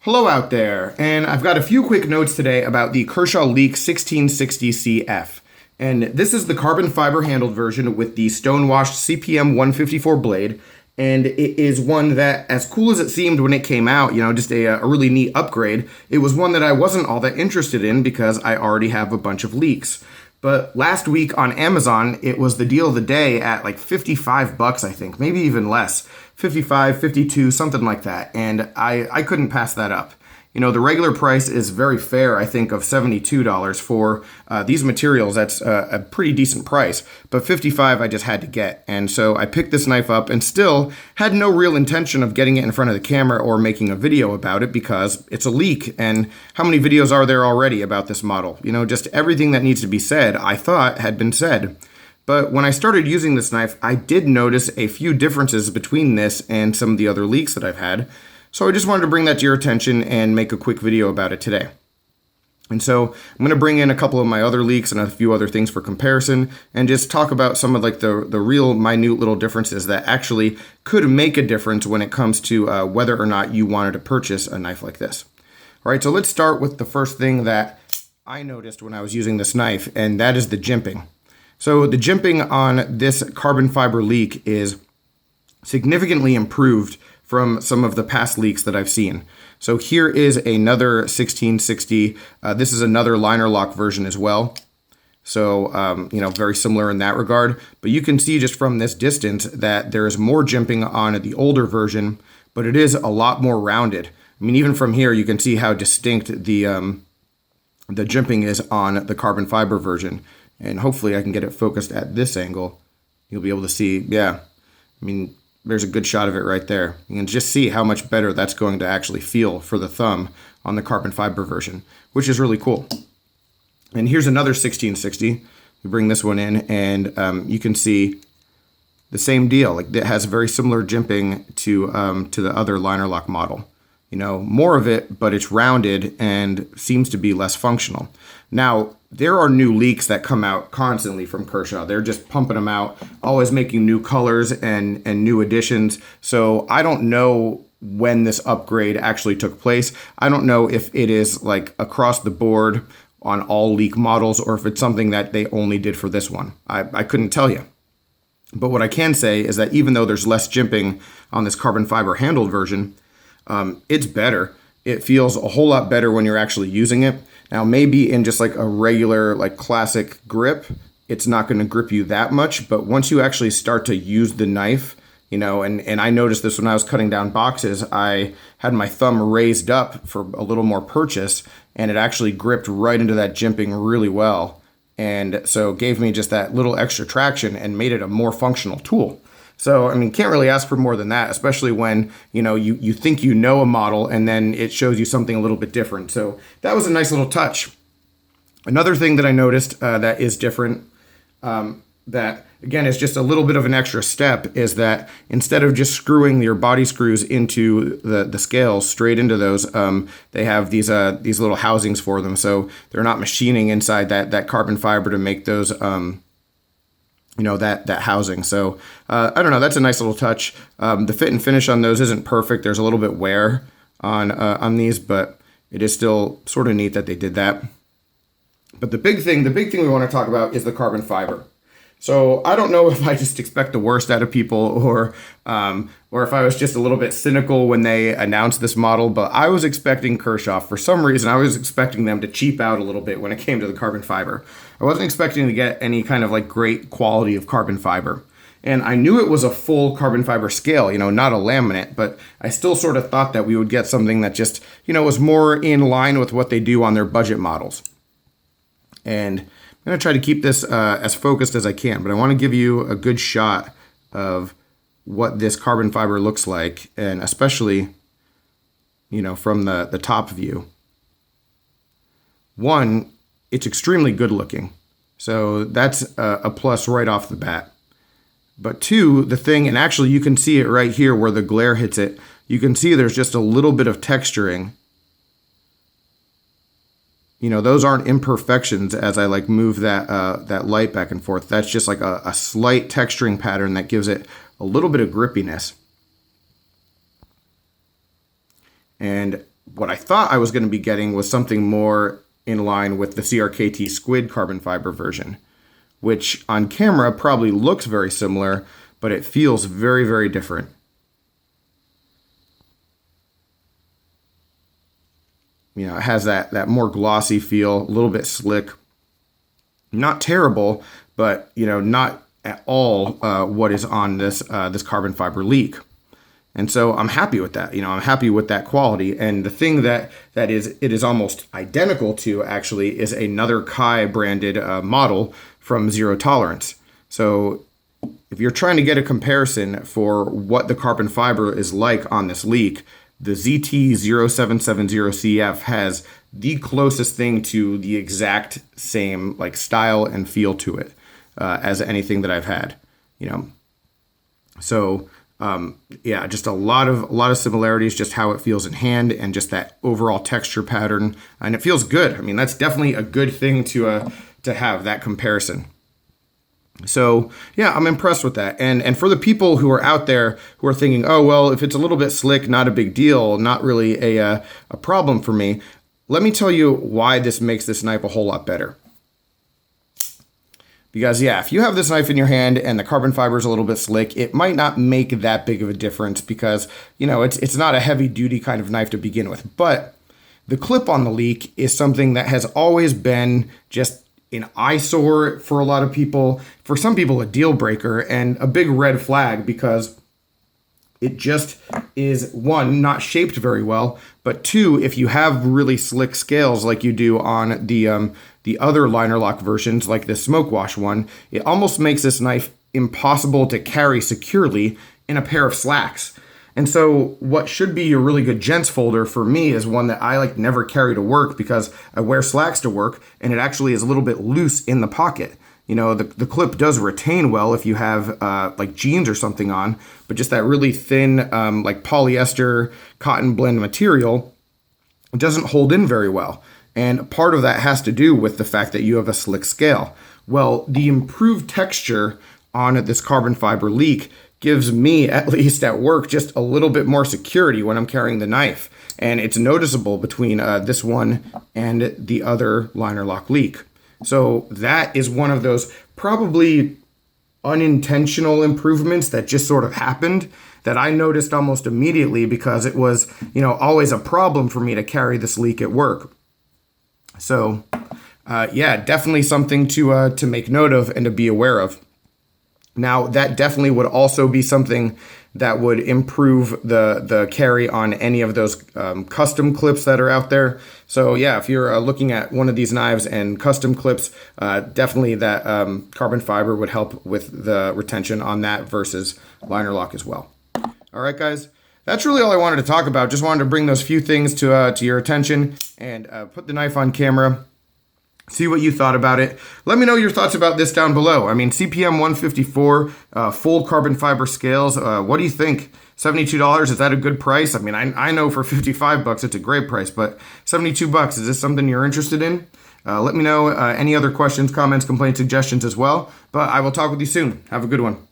Hello out there, and I've got a few quick notes today about the Kershaw Leek 1660CF. And this is the carbon fiber handled version with the stonewashed CPM 154 blade, and it is one that, as cool as it seemed when it came out, just a really neat upgrade, it was one that I wasn't all that interested in because I already have a bunch of Leeks. But last week on Amazon, it was the deal of the day at like 55 bucks, I think, maybe even less. 55, 52, something like that. And I couldn't pass that up. The regular price is very fair, I think, of $72 for these materials. That's a pretty decent price, but 55 I just had to get. And so I picked this knife up and still had no real intention of getting it in front of the camera or making a video about it because it's a Leek. And how many videos are there already about this model? Just everything that needs to be said, I thought had been said. But when I started using this knife, I did notice a few differences between this and some of the other Leeks that I've had. So I just wanted to bring that to your attention and make a quick video about it today. And so I'm going to bring in a couple of my other Leeks and a few other things for comparison and just talk about some of the real minute little differences that actually could make a difference when it comes to whether or not you wanted to purchase a knife like this. All right, so let's start with the first thing that I noticed when I was using this knife, and that is the jimping. So the jimping on this carbon fiber Leek is significantly improved from some of the past Leeks that I've seen. So here is another 1660. This is another liner lock version as well. So, very similar in that regard. But you can see just from this distance that there is more jimping on the older version, but it is a lot more rounded. I mean, even from here, you can see how distinct the jimping is on the carbon fiber version. And hopefully I can get it focused at this angle. You'll be able to see, there's a good shot of it right there. You can just see how much better that's going to actually feel for the thumb on the carbon fiber version, which is really cool. And here's another 1660. We bring this one in and you can see the same deal. It has very similar jimping to the other liner lock model. More of it, but it's rounded and seems to be less functional. Now, there are new Leeks that come out constantly from Kershaw. They're just pumping them out, always making new colors and new additions. So I don't know when this upgrade actually took place. I don't know if it is across the board on all Leek models or if it's something that they only did for this one. I couldn't tell you. But what I can say is that even though there's less jimping on this carbon fiber handled version, it's better. It feels a whole lot better when you're actually using it. Now, maybe in just a regular, classic grip, it's not going to grip you that much. But once you actually start to use the knife, and I noticed this when I was cutting down boxes, I had my thumb raised up for a little more purchase, and it actually gripped right into that jimping really well. And so it gave me just that little extra traction and made it a more functional tool. So, can't really ask for more than that, especially when, you think you know a model and then it shows you something a little bit different. So that was a nice little touch. Another thing that I noticed that is different, that, again, is just a little bit of an extra step, is that instead of just screwing your body screws into the scales straight into those, they have these little housings for them. So they're not machining inside that carbon fiber to make those that housing. So I don't know, that's a nice little touch. The fit and finish on those isn't perfect. There's a little bit wear on these, but it is still sort of neat that they did that. But the big thing we want to talk about is the carbon fiber. So I don't know if I just expect the worst out of people or if I was just a little bit cynical when they announced this model, but I was expecting Kershaw. For some reason, I was expecting them to cheap out a little bit when it came to the carbon fiber. I wasn't expecting to get any kind of great quality of carbon fiber. And I knew it was a full carbon fiber scale, not a laminate, but I still sort of thought that we would get something that just, was more in line with what they do on their budget models. And I'm going to try to keep this as focused as I can, but I want to give you a good shot of what this carbon fiber looks like, and especially, from the top view. One, it's extremely good looking. So that's a plus right off the bat. But two, the thing, and actually you can see it right here where the glare hits it, you can see there's just a little bit of texturing. Those aren't imperfections as I move that light back and forth. That's just a slight texturing pattern that gives it a little bit of grippiness. And what I thought I was going to be getting was something more in line with the CRKT squid carbon fiber version, which on camera probably looks very similar, but it feels very, very different. You know, it has that more glossy feel, a little bit slick. Not terrible, but, you know, not at all what is on this carbon fiber Leek. And so I'm happy with that. You know, I'm happy with that quality. And the thing that it is almost identical to, actually, is another Kai branded model from Zero Tolerance. So if you're trying to get a comparison for what the carbon fiber is like on this Leek, the ZT0770CF has the closest thing to the exact same like style and feel to it as anything that I've had, you know. So yeah, just a lot of similarities, just how it feels in hand and just that overall texture pattern, and it feels good. I mean, that's definitely a good thing to have that comparison. So yeah, I'm impressed with that. And for the people who are out there who are thinking, oh, well, if it's a little bit slick, not a big deal, not really a problem for me, let me tell you why this makes this knife a whole lot better. Because yeah, if you have this knife in your hand and the carbon fiber is a little bit slick, it might not make that big of a difference because, you know, it's not a heavy duty kind of knife to begin with. But the clip on the Leek is something that has always been just an eyesore for a lot of people, for some people a deal breaker and a big red flag, because it just is, one, not shaped very well, but two, if you have really slick scales like you do on the other liner lock versions, like the smoke wash one, it almost makes this knife impossible to carry securely in a pair of slacks. And so what should be a really good gents folder for me is one that I like never carry to work because I wear slacks to work and it actually is a little bit loose in the pocket. You know, the clip does retain well if you have like jeans or something on, but just that really thin like polyester cotton blend material doesn't hold in very well. And part of that has to do with the fact that you have a slick scale. Well, the improved texture on this carbon fiber Leek gives me, at least at work, just a little bit more security when I'm carrying the knife. And it's noticeable between this one and the other liner lock Leek. So that is one of those probably unintentional improvements that just sort of happened that I noticed almost immediately because it was, you know, always a problem for me to carry this Leek at work. So yeah, definitely something to make note of and to be aware of. Now, that definitely would also be something that would improve the carry on any of those custom clips that are out there. So yeah, if you're looking at one of these knives and custom clips, definitely that carbon fiber would help with the retention on that versus liner lock as well. All right, guys, that's really all I wanted to talk about. Just wanted to bring those few things to your attention and put the knife on camera. See what you thought about it. Let me know your thoughts about this down below. I mean, CPM 154, full carbon fiber scales. What do you think? $72, is that a good price? I mean, I know for 55 bucks it's a great price, but 72 bucks, is this something you're interested in? Let me know any other questions, comments, complaints, suggestions as well. But I will talk with you soon. Have a good one.